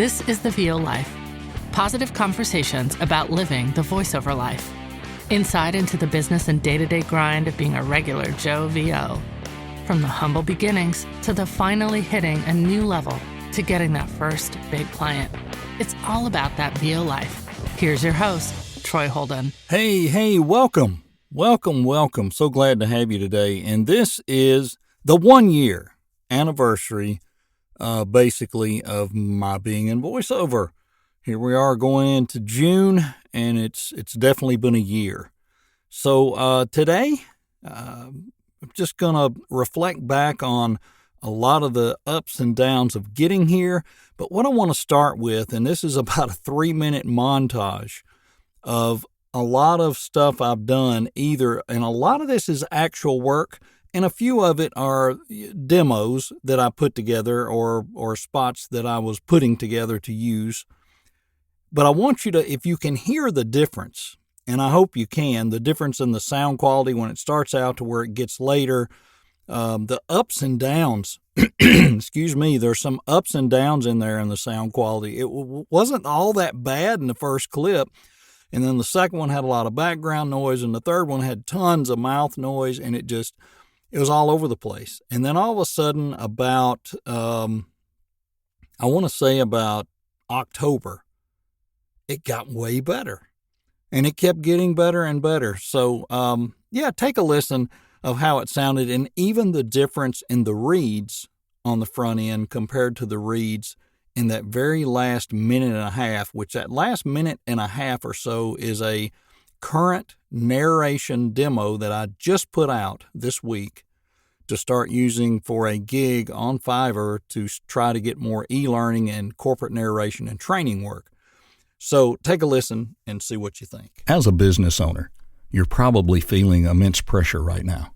This is the VO Life. Positive conversations about living the voiceover life. Insight into the business and day-to-day grind of being a regular Joe VO. From the humble beginnings to the finally hitting a new level to getting that first big client. It's all about that VO life. Here's your host, Troy Holden. Hey, welcome. Welcome. So glad to have you today. And this is the 1 year anniversary, basically, of my being in voiceover. Here we are going into June, and it's definitely been a year. So today, I'm just going to reflect back on a lot of the ups and downs of getting here. But what I want to start with, and this is about a 3-minute montage of a lot of stuff I've done either, and a lot of this is actual work, and a few of it are demos that I put together or spots that I was putting together to use. But I want you to, if you can hear the difference, and I hope you can, the difference in the sound quality when it starts out to where it gets later, the ups and downs, excuse me, there's some ups and downs in there in the sound quality. It wasn't all that bad in the first clip, and then the second one had a lot of background noise, and the third one had tons of mouth noise, and it was all over the place. And then all of a sudden about, I want to say about October, it got way better. And it kept getting better and better. So, take a listen of how it sounded, and even the difference in the reads on the front end compared to the reads in that very last minute and a half, which that last minute and a half or so is a current narration demo that I just put out this week to start using for a gig on Fiverr to try to get more e-learning and corporate narration and training work. So take a listen and see what you think. As a business owner, you're probably feeling immense pressure right now,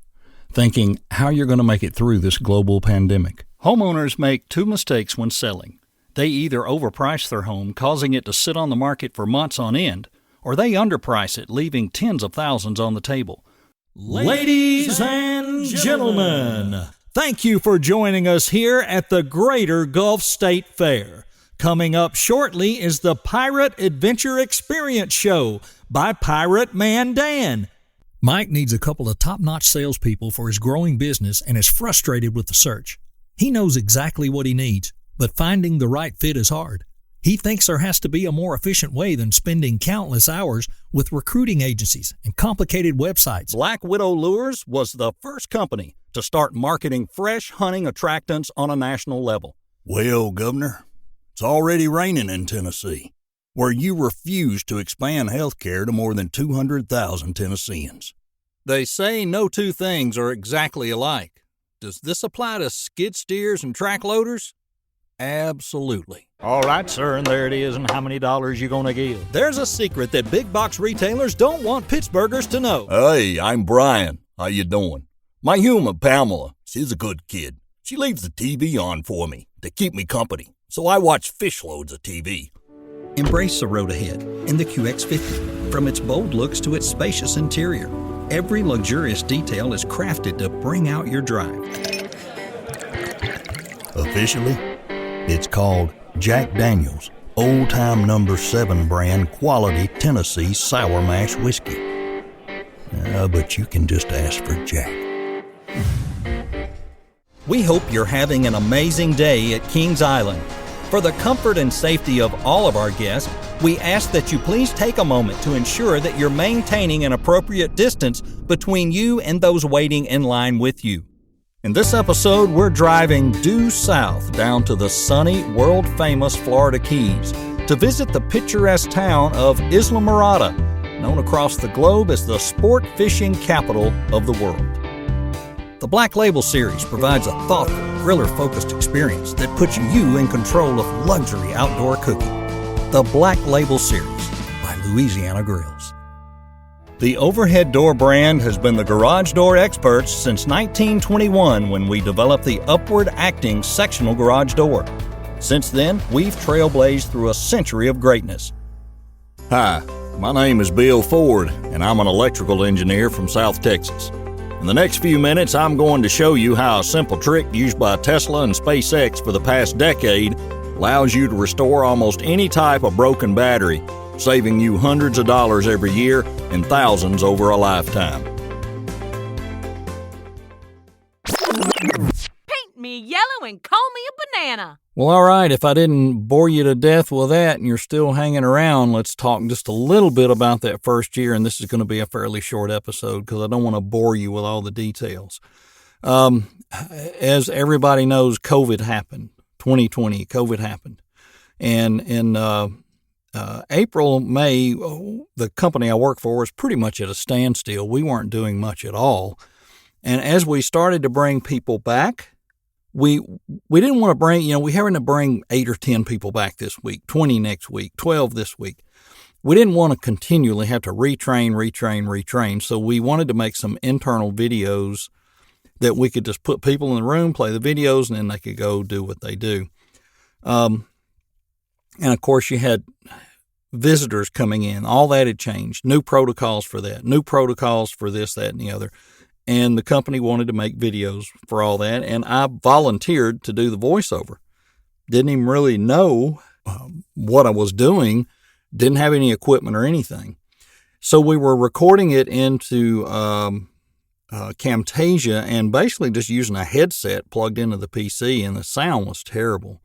thinking how you're going to make it through this global pandemic. Homeowners make two mistakes when selling. They either overprice their home, causing it to sit on the market for months on end, or they underprice it, leaving tens of thousands on the table. Ladies and gentlemen, thank you for joining us here at the Greater Gulf State Fair. Coming up shortly is the Pirate Adventure Experience Show by Pirate Man Dan. Mike needs a couple of top-notch salespeople for his growing business and is frustrated with the search. He knows exactly what he needs, but finding the right fit is hard. He thinks there has to be a more efficient way than spending countless hours with recruiting agencies and complicated websites. Black Widow Lures was the first company to start marketing fresh hunting attractants on a national level. Well, Governor, it's already raining in Tennessee, where you refuse to expand health care to more than 200,000 Tennesseans. They say no two things are exactly alike. Does this apply to skid steers and track loaders? Absolutely. All right, sir, and there it is. And how many dollars you gonna give? There's a secret that big box retailers don't want Pittsburghers to know. Hey, I'm Brian. How you doing? My human, Pamela, she's a good kid. She leaves the TV on for me to keep me company. So I watch fish loads of TV. Embrace the road ahead in the QX50. From its bold looks to its spacious interior, every luxurious detail is crafted to bring out your drive. Officially, it's called Jack Daniel's Old Time No. 7 brand quality Tennessee Sour Mash Whiskey. But you can just ask for Jack. We hope you're having an amazing day at Kings Island. For the comfort and safety of all of our guests, we ask that you please take a moment to ensure that you're maintaining an appropriate distance between you and those waiting in line with you. In this episode, we're driving due south down to the sunny, world-famous Florida Keys to visit the picturesque town of Islamorada, known across the globe as the sport fishing capital of the world. The Black Label series provides a thoughtful, griller-focused experience that puts you in control of luxury outdoor cooking. The Black Label series by Louisiana Grills. The Overhead Door brand has been the garage door experts since 1921 when we developed the upward acting sectional garage door. Since then, we've trailblazed through a century of greatness. Hi, my name is Bill Ford, and I'm an electrical engineer from South Texas. In the next few minutes, I'm going to show you how a simple trick used by Tesla and SpaceX for the past decade allows you to restore almost any type of broken battery, saving you hundreds of dollars every year and thousands over a lifetime. Paint me yellow and call me a banana. Well, all right, if I didn't bore you to death with that and you're still hanging around, let's talk just a little bit about that first year, and this is going to be a fairly short episode because I don't want to bore you with all the details. As everybody knows, COVID happened. 2020, COVID happened. And in April, May, the company I work for was pretty much at a standstill. We weren't doing much at all. And as we started to bring people back, we didn't want to bring, we having to bring 8 or 10 people back this week, 20 next week, 12 this week. We didn't want to continually have to retrain. So we wanted to make some internal videos that we could just put people in the room, play the videos, and then they could go do what they do. And of course, you had visitors coming in. All that had changed. New protocols for that. New protocols for this, that, and the other. And the company wanted to make videos for all that. And I volunteered to do the voiceover. Didn't even really know what I was doing. Didn't have any equipment or anything. So we were recording it into Camtasia and basically just using a headset plugged into the PC, and the sound was terrible.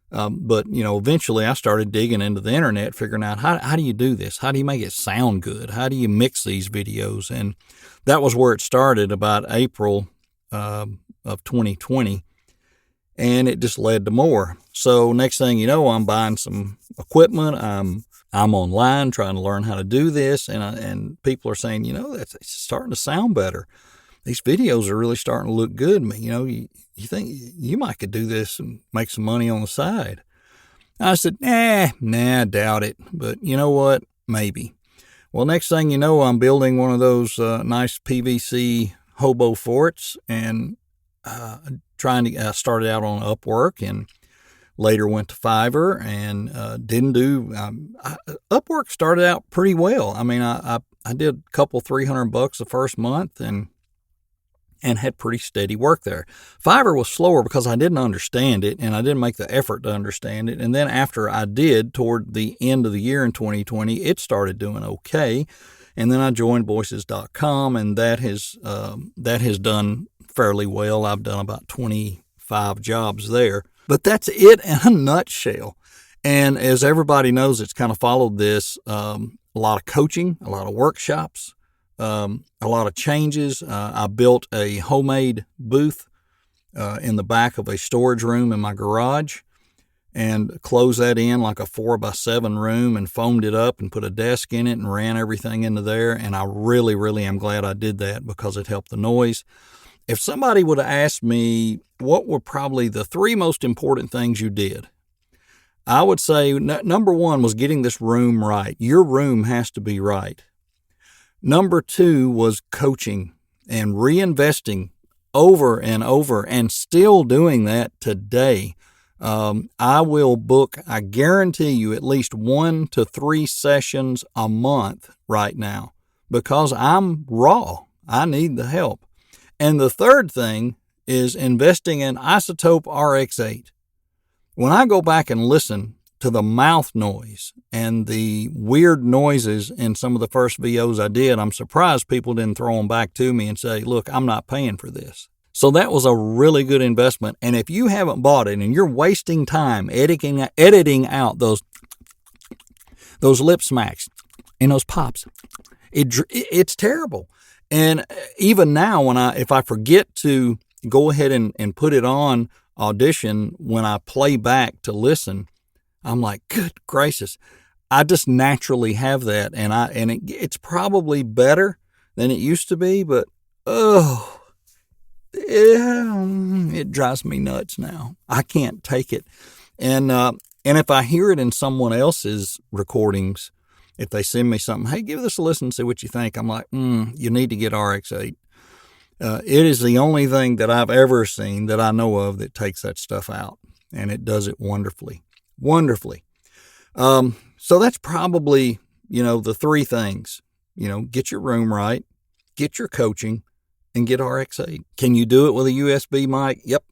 But eventually I started digging into the internet, figuring out how do you do this? How do you make it sound good? How do you mix these videos? And that was where it started about April of 2020. And it just led to more. So next thing you know, I'm buying some equipment. I'm online trying to learn how to do this. And people are saying, it's starting to sound better. These videos are really starting to look good. You think you might could do this and make some money on the side. I said, nah, doubt it. But you know what? Maybe. Well, next thing you know, I'm building one of those nice PVC hobo forts and started out on Upwork and later went to Fiverr and Upwork started out pretty well. I mean, I did a couple $300 the first month and had pretty steady work there. Fiverr was slower because I didn't understand it and I didn't make the effort to understand it. And then after I did, toward the end of the year in 2020, it started doing okay. And then I joined Voices.com, and that has done fairly well. I've done about 25 jobs there. But that's it in a nutshell. And as everybody knows, it's kind of followed this, a lot of coaching, a lot of workshops, a lot of changes. I built a homemade booth in the back of a storage room in my garage and closed that in like a 4x7 room and foamed it up and put a desk in it and ran everything into there. And I really, really am glad I did that because it helped the noise. If somebody would have asked me what were probably the 3 most important things you did, I would say number 1 was getting this room right. Your room has to be right. Number 2 was coaching and reinvesting over and over and still doing that today. I will book, I guarantee you, at least 1 to 3 sessions a month right now because I'm raw. I need the help. And the third thing is investing in Isotope RX8. When I go back and listen to the mouth noise and the weird noises in some of the first VOs I did, I'm surprised people didn't throw them back to me and say, look, I'm not paying for this. So that was a really good investment. And if you haven't bought it and you're wasting time editing out those lip smacks and those pops, it's terrible. And even now, if I forget to go ahead and put it on Audition, when I play back to listen, I'm like, good gracious, I just naturally have that. And it's probably better than it used to be, but it drives me nuts now. I can't take it. And if I hear it in someone else's recordings, if they send me something, hey, give this a listen, see what you think. I'm like, you need to get RX8. It is the only thing that I've ever seen that I know of that takes that stuff out, and it does it wonderfully, wonderfully. So that's probably, the 3 things. Get your room right, get your coaching, and get RX8. Can you do it with a USB mic? Yep,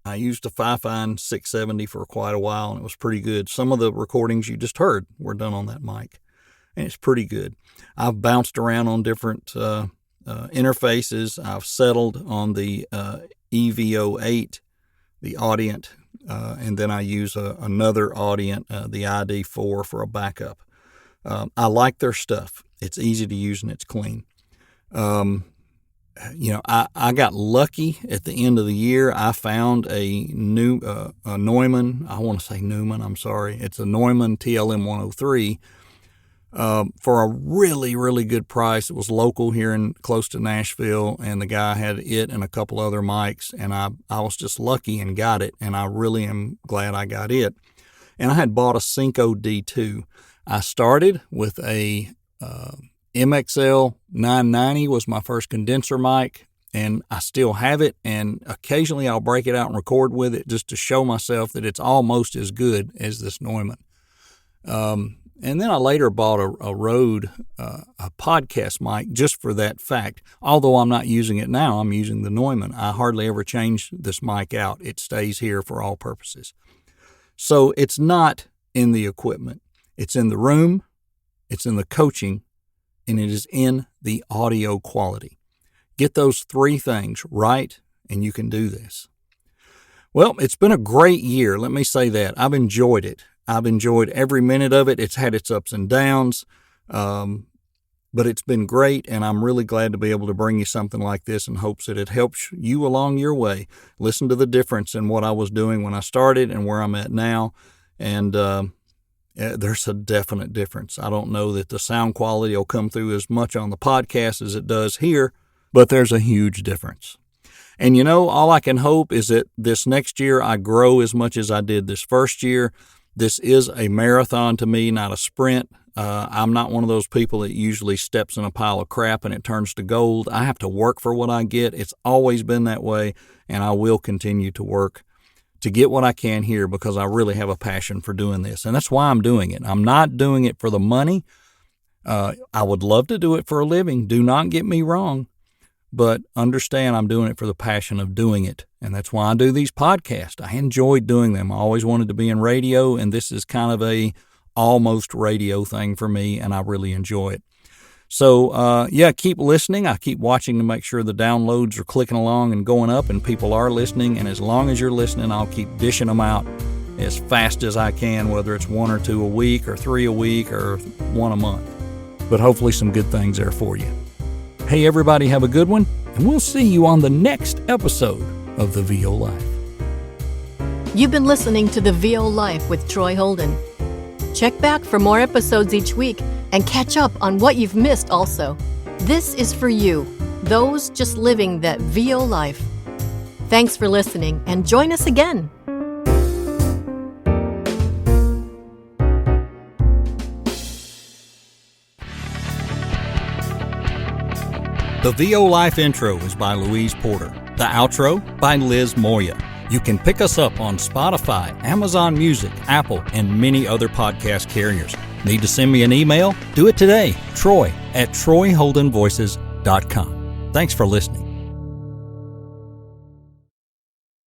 I used a Fifine 670 for quite a while, and it was pretty good. Some of the recordings you just heard were done on that mic, and it's pretty good. I've bounced around on different interfaces. I've settled on the EVO8, the Audient, and then I use another Audient, the ID4 for a backup. I like their stuff. It's easy to use and it's clean. I got lucky at the end of the year. I found a new a Neumann. I want to say Newman. I'm sorry. It's a Neumann TLM 103 for a really, really good price. It was local here close to Nashville, and the guy had it and a couple other mics, and I was just lucky and got it, and I really am glad I got it. And I had bought a Synco D2. I started with a MXL 990 was my first condenser mic, and I still have it, and occasionally I'll break it out and record with it just to show myself that it's almost as good as this Neumann. And then I later bought a Rode a podcast mic just for that fact. Although I'm not using it now, I'm using the Neumann. I hardly ever change this mic out. It stays here for all purposes. So it's not in the equipment. It's in the room, it's in the coaching, and it is in the audio quality. Get those three things right, and you can do this. Well, it's been a great year. Let me say that. I've enjoyed it. I've enjoyed every minute of it. It's had its ups and downs, but it's been great, and I'm really glad to be able to bring you something like this in hopes that it helps you along your way. Listen to the difference in what I was doing when I started and where I'm at now, and there's a definite difference. I don't know that the sound quality will come through as much on the podcast as it does here, but there's a huge difference. And all I can hope is that this next year I grow as much as I did this first year. This is a marathon to me, not a sprint. I'm not one of those people that usually steps in a pile of crap and it turns to gold. I have to work for what I get. It's always been that way, and I will continue to work to get what I can here because I really have a passion for doing this. And that's why I'm doing it. I'm not doing it for the money. I would love to do it for a living. Do not get me wrong. But understand I'm doing it for the passion of doing it. And that's why I do these podcasts. I enjoy doing them. I always wanted to be in radio, and this is kind of a almost radio thing for me, and I really enjoy it. So, keep listening. I keep watching to make sure the downloads are clicking along and going up and people are listening. And as long as you're listening, I'll keep dishing them out as fast as I can, whether it's 1 or 2 a week or 3 a week or 1 a month. But hopefully some good things there for you. Hey, everybody, have a good one, and we'll see you on the next episode of The VO Life. You've been listening to The VO Life with Troy Holden. Check back for more episodes each week and catch up on what you've missed also. This is for you, those just living that VO life. Thanks for listening, and join us again. The VO Life intro is by Louise Porter. The outro by Liz Moya. You can pick us up on Spotify, Amazon Music, Apple, and many other podcast carriers. Need to send me an email? Do it today. Troy@TroyHoldenVoices.com. Thanks for listening.